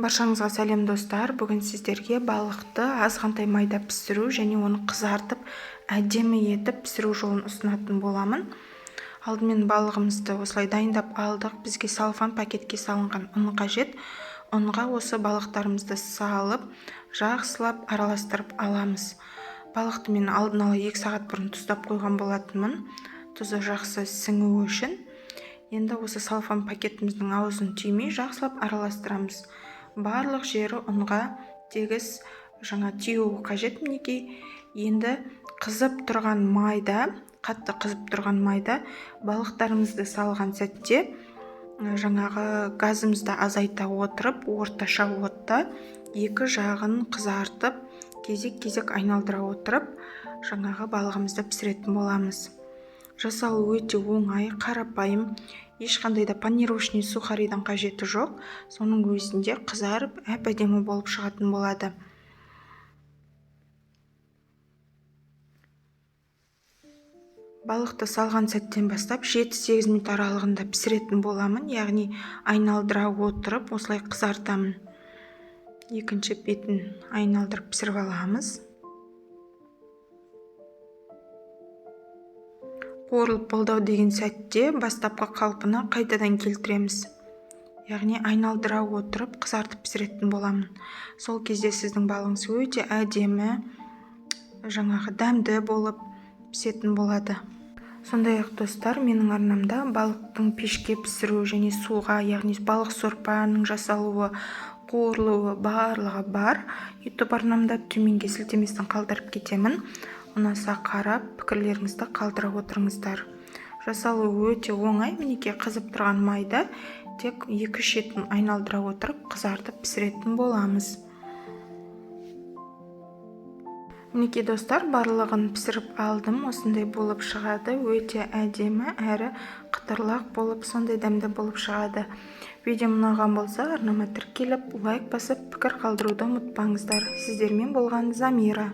Баршаңызға сәлем достар. Бүгін сіздерге балықты азғантай майда пісіру және оны қызартып әдемі етіп пісіру жолын ұсынатын боламын. Алдымен балығымызды осылай дайындап алдық. Бізге салфан пакетке салынған ұн қажет. Ұнға осы балықтарымызды салып, жақсылап араластырып аламыз. Балықты мен алдын ала 2 сағат бұрын тұздап қойған болатынмын, тұзы жақсы сіңуі үшін. Енді осы салфан пакетіміздің аузын түймей жақсылап араластырамыз. Барлық жері ұнға тегіс тиюі қажет. Мінекей, енді қызып тұрған майда, қатты қызып тұрған майда балықтарымызды салған сәтте газымызды азайта отырып, орташа отта екі жағын қызартып, кезек-кезек айналдыра отырып, балығымызды пісіретін боламыз. Жасалу өте оңай, қарапайым, ешқандай да панировочный сухаридің қажеті жоқ. Соның өзінде қызарып, әп-әдемі болып шығатын болады. Балықты салған сәттен бастап 7-8 минут аралығында пісіретін боламын, яғни айналдыра отырып, осылай қызартамын. Екінші бетін айналдырып пісіріп аламыз. Қуырылып болдау деген сәтте бастапқы қалпына қайтадан келтіреміз. Яғни айналдыра отырып қызартып пісіретін боламын. Сол кезде сіздің балыңыз өте әдемі, дәмді болып пісетін болады. Сондай-ақ достар, менің арнамда балықтың пешке пісіру және суға, яғни балық сорпаның жасалуы, қуырылуы барлығы бар. YouTube арнамда төменге сілтемесін қалдырып кетемін. Ұнаса қарап, пікірлеріңізді қалдыра отырыңыздар. Жасалуы өте оңай. Мінекей, қызып тұрған майда тек 2 шетін айналдыра отырып қызартып пісіретін боламыз. Мінекей достар, барлығын пісіріп алдым. Осындай болып шығады. Өте әдемі әрі қытырлақ болып, сондай дәмді болып шығады. Видеом ұнаған болса, арнама тіркеліп, лайк басып, пікір қалдыруды ұмытпаңыздар. Сіздермен болған Замира.